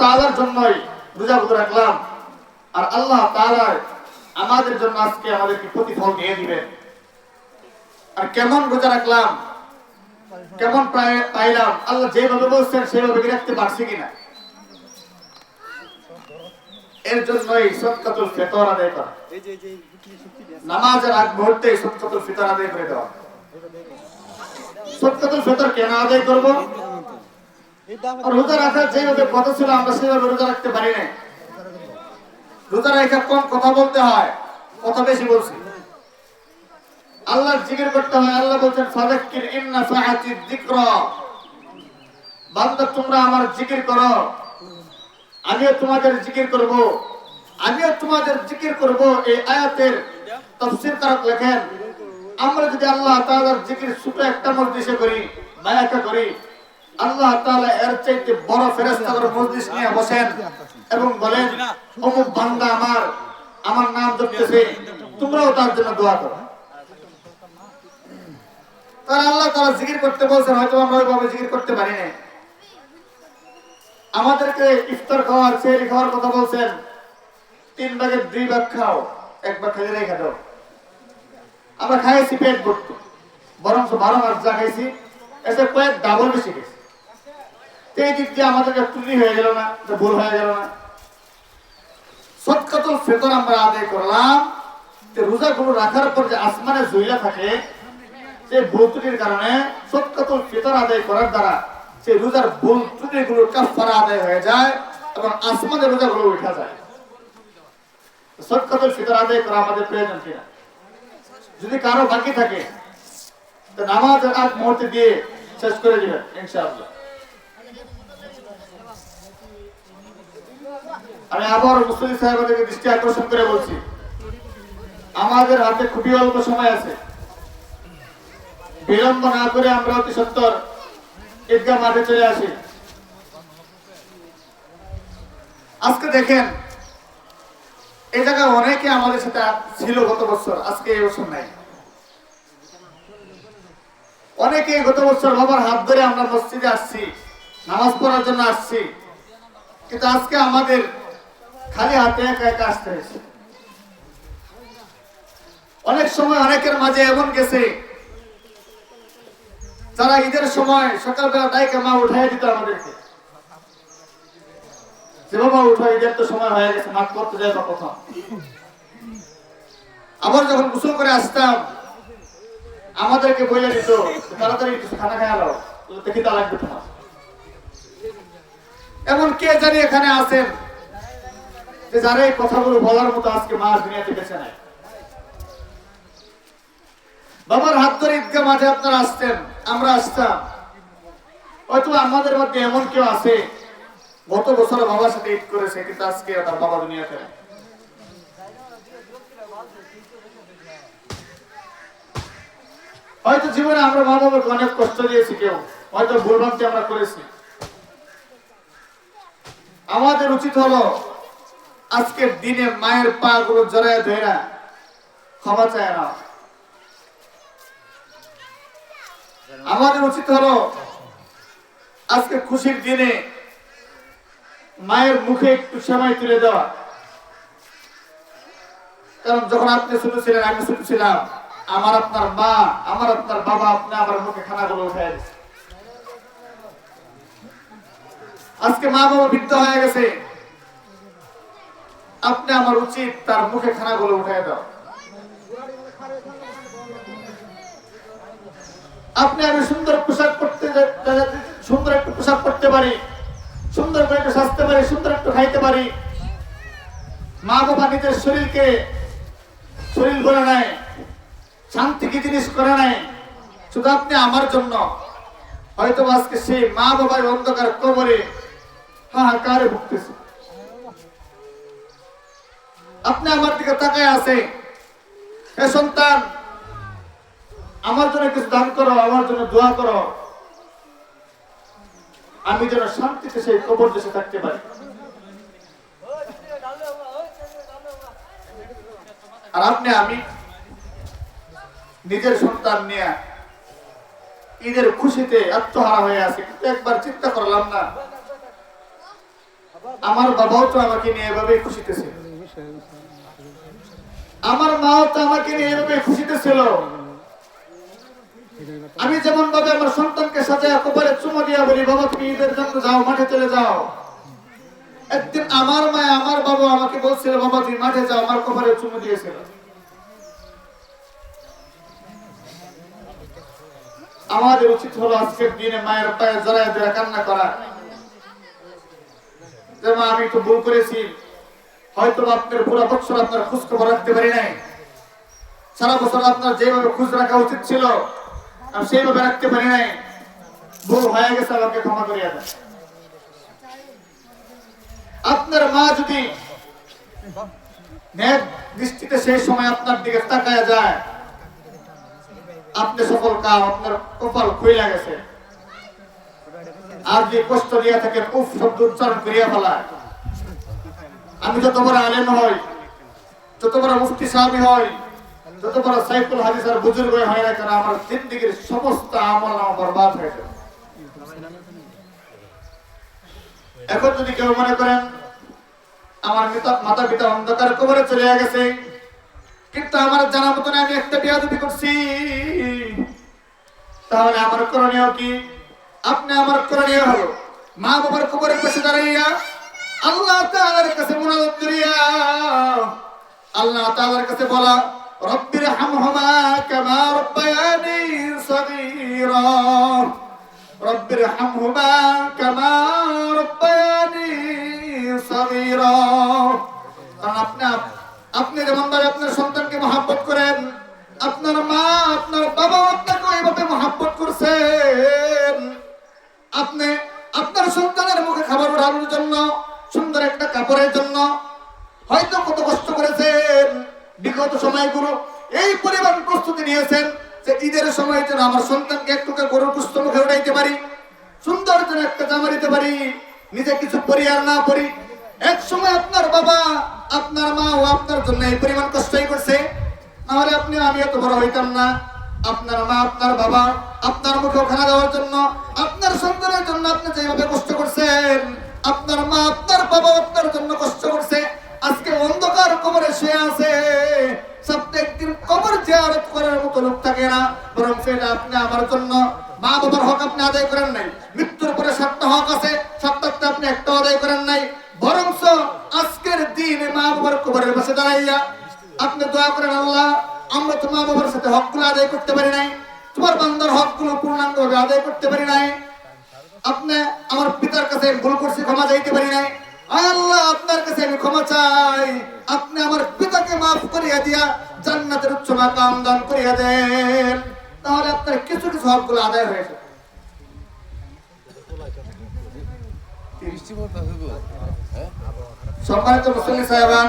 তাআলার জন্যই রোজা রাখলাম, আর আল্লাহ তাআলা আমাদের জন্য আজকে আমাদেরকে প্রতিফল দিয়ে দিবেন। আর কেমন রোজা রাখলাম, কেমন পাইলাম, আল্লাহ যেভাবে বলছেন সেভাবে রাখতে পারছি কিনা, এর জন্যই সদকাতুল ফিতর আদায় করা। নামাজের আগ মুহূর্তে সদকাতুল ফিতর আদায় করে দেওয়া। সদকাতুল ফিতর কেন আদায় করব? রোজা রাখার যেভাবে কথা ছিল আমরা সেভাবে রোজা রাখতে পারি না। রোজা রাখা কম কথা বলতে হয়, কথা বেশি বলছি। আল্লাহর জিকির করতে হয়। আল্লাহ বলছেন ফাযাক্কির ইন্না ফাআতিয যিকরা, বান্দা তোমরা আমার জিকির করো, আমিও তোমাদের জিকির করব, আমিও তোমাদের জিকির করব। এই আয়াতের তাফসীরকারক লেখেন, আমরা যদি আল্লাহ তাআলার জিকির ছোট একটা মজলিসে করি, মায়াকা করি, আল্লাহ তাআলা এর চাইতে বড় ফেরেশতাদের মজলিস নিয়ে বসেন এবং বলেন অমুক বান্দা আমার নাম জপতেছে, তোমরাও তার জন্য দোয়া করো। তার আল্লাহ তাআলা জিকির করতে বলছেন, হয়তো আমরা ওইভাবে জিকির করতে পারি না। আমাদেরকে ইফতার খাওয়ার, সেহরি খাওয়ার কথা বলছেন, 3 ভাগের 2 ভাগ খাও, 1 ভাগ খালি রেখে দাও। আমরা খাইছি পেট ভর্তি, বরং 12 মাস যা খাইছি এতে কয়েক ডাবল বেশি গেছে। এই দিক দিয়ে আমাদের ত্রুটি হয়ে গেল না, ভুল হয়ে গেল না। সদকাতুল ফিতর আমরা আদায় করলাম, রোজাগুলো রাখার পর যে আসমানে ঝুইলা থাকে, সেই ভুল ত্রুটির কারণে সদকাতুল ফিতর আদায় করার দ্বারা সেই রোজার ভুল ত্রুটিগুলোর কাফারা আদায় হয়ে যায় এবং আসমানের রোজাগুলো উঠা যায়। সদকাতুল ফিতর আদায় করা আমাদের প্রয়োজন কিনা? যদি কারো বাকি থাকে তো নামাজের আগ মুহূর্তে দিয়ে শেষ করে দিবেন ইনশাআল্লাহ। আমি আবার মুসলিম সাহেবদেরকে দৃষ্টি আকর্ষণ করে বলছি, আমাদের হাতে খুবই অল্প সময় আছে। বিলম্ব না করে আমরা অতি সত্বর ঈদগাহ মাঠে চলে আসি। আজকে দেখেন এই জায়গায় অনেকে আমাদের সাথে ছিল গত বছর, আজকে এই বছর নাই। অনেকে গত বছর বাবার হাত ধরে আমরা মসজিদে আসছি, নামাজ পড়ার জন্য আসছি, কিন্তু আজকে আমাদের খালি হাতে একা একা আসতে হয়েছে। অনেক সময় অনেকের মাঝে এমন গেছে যারা ঈদের সময় সকালবেলা ডাইকে মা উঠাই দিত আমাদেরকে, যে বাবা উঠো, ঈদের তো সময় হয়ে গেছে, মাঠ করতে যাবে কথা। আবার যখন গোসল করে আসতাম আমাদেরকে বলে দিত তাড়াতাড়ি কিছু খানা খাওয়া দাও, দেখি তা লাগবে তোমার। এমন কে জানি এখানে আছেন যে যারা এই কথাগুলো বলার মতো আজকে মা দুনিয়াতে বেঁচে নাই। বাবার হাত ধরে ঈদগাহ মাঠে আপনারা আসতেন, আমরা আসতাম। হয়তো আমাদের মধ্যে এমন কেউ আছে গত বছর বাবার সাথে ঈদ করেছে, কিন্তু আজকে তার বাবা দুনিয়াতে নাই। হয়তো জীবনে আমরা মা বাবাকে অনেক কষ্ট দিয়েছি, কেউ হয়তো ভুলভ্রান্তি আমরা করেছি। আমাদের উচিত হলো আজকের দিনে মায়ের পা গুলো জড়ায় ধরে ক্ষমা চায় না। আমাদের উচিত হলো আজকে খুশির দিনে মায়ের মুখে একটু সময় তুলে দেওয়া। কারণ যখন আপনি ছোট ছিলেন, আমি ছোট ছিলাম, আমার আপনার মা, আমার আপনার বাবা আপনি আমার মুখে খানাগুলো উঠাই দিচ্ছে। আজকে মা বাবা বৃদ্ধ হয়ে গেছে, আপনি আমার উচিত তার মুখে খানাগুলো উঠাই দাও। আপনি আমি সুন্দর পোশাক পরতে, সুন্দর একটু পোশাক পরতে পারি, সুন্দর করে একটু সাজতে পারি, সুন্দর একটু খাইতে পারি। মা বাবা নিজের শরীরকে শরীর বলে নেয়, শান্তি কি জিনিস করে নেয় শুধু আপনি আমার জন্য। হয়তো আজকে সেই মা বাবার অন্ধকার কবরে হাহাকারে ভুগতেছে। আপনি আমার দিকে তাকায় আছে, হে সন্তান আমার জন্য কিছু দান করো, আমার জন্য দোয়া করো, আমি যেন শান্তিতে সেই কবর দেশে থাকতে পারি। আর আপনি আমি নিজের সন্তান নিয়ে ঈদের খুশিতে আত্মহারা হয়ে আছে, কিন্তু একবার চিন্তা করলাম না আমার বাবাও তো আমাকে নিয়ে এভাবে খুশিতে ছিল, আমার মাও তো আমাকে নিয়ে এভাবে খুশিতে ছিল। আমি যেমন ভাবে আমার সন্তানকে সাজায় কপালে চুমো দিয়া বলি, বাবা তুমি ঈদের জন্য যাও, মাঠে চলে যাও। একদিন আমার মা আমার বাবা আমাকে বলছিল, বাবা তুমি মাঠে যাও, আমার কপালে চুমো দিয়েছিল। আমাদের উচিত হলো আজকের দিনে মায়ের পায়ে জড়ায় ধরে কান্না করা, যে মা আমি তো ভুল করেছি, হয়তো আপনার পুরো বছর আপনার খোঁজ খবর রাখতে পারি নাই, সারা বছর আপনার যেভাবে খোঁজ রাখা উচিত ছিল আমি সেইভাবে রাখতে পারি নাই, ভুল হয়ে গেছে, আমাকে ক্ষমা করিয়া দেন। আপনার মা যদি ন্যায় দৃষ্টিতে সেই সময় আপনার দিকে তাকায় যায়, আপনি সফল কাম, আপনার কপাল খুইলা গেছে। আর যে কষ্ট দিয়া থাকেন উফ শব্দ উচ্চারণ করিয়া ফেলায়। আমি যত বড় আলেম হই, যত বড় মুফতি সাহেব হই, যত বড় সাইফুল হাদিস আর বুজুর্গ হয় না কেন, আমার জিন্দেগীর সমস্ত আমল নামা বরবাদ হয়ে যাবে। এখন যদি কেউ মনে করেন আমার মাতা পিতা অন্ধকার কবরে চলে গেছে, কিন্তু আমার জানা মতন আমি একটা বিয়াদবি করছি, তাহলে আমার করণীয় কি? আপনি আমার করণীয় হলো মা বাবার কবরের পাশে দাঁড়াইয়া আল্লাহ তাআলার কাছে মুনাজাত করিয়া আল্লাহ তাআলার কাছে বলা, রব্বির হামহুমা কামা রাব্বায়ানি সগীরা, রব্বির হামহুমা কামা রাব্বায়ানি সগীরা। কারণ আপনি যেমন ভাবে আপনার সন্তানকে মহব্বত করেন, আপনার মা আপনার বাবা আপনাকে এইভাবে মহব্বত করছেন। আপনি আপনার সন্তানের মুখে খাবার উঠানোর জন্য, সুন্দর একটা কাপড়ের জন্য হয়তো কত কষ্ট করেছেন, বিগত সময়গুলো এই পরিমাণ প্রস্তুতি নিয়েছেন যে ঈদের সময় যেন আমার সন্তানকে একটু গরুর গোশত মুখে উঠাইতে পারি, সুন্দর যেন একটা জামা দিতে পারি, নিজে কিছু পরি আর না পরি। এক সময় আপনার বাবা আপনার মা ও আপনার জন্য এই পরিমাণ কষ্টই করছে, নাহলে আপনি আমি এত বড় হইতাম না। আপনার মা আপনার বাবা আপনার মুখে খানা দেওয়ার জন্য, আপনার সন্তানের জন্য আপনি যেভাবে কষ্ট করছেন, আপনার মা আপনার বাবা আপনার জন্য কষ্ট করছে। আজকে অন্ধকার কবরে শুয়ে আছে, সপ্তাহে একদিন কবর জিয়ারত করার মতো লোক থাকে না, বরং সেটা আপনি আমার জন্য মা বাবার হক আপনি আদায় করেন নাই। মৃত্যুর পরে 7টা হক আছে, 7টাতে আপনি একটা আদায় করেন নাই। বরং আজকের দিনে মা বাবার কবরের পাশে দাঁড়াইয়া আপনি দোয়া করেন, আল্লাহ আমরা তো মা বাবার সাথে হকগুলো আদায় করতে পারি নাই, তোমার বান্দার হকগুলো পূর্ণাঙ্গভাবে আদায় করতে পারি নাই। আপনি আমার পিতার কাছে ভুল করছি, ক্ষমা চাইতে পারি নাই। আল্লাহ আপনার কাছে আমি ক্ষমা চাই, আপনি আমার পিতাকে মাফ করিয়া দিয়া জান্নাতের উচ্চ মাকাম দান করিয়া দেন, তাহলে আপনার কিছু কিছু হকগুলো আদায় হয়ে যাবে। সম্মানিত মুসল্লি সাহেবান,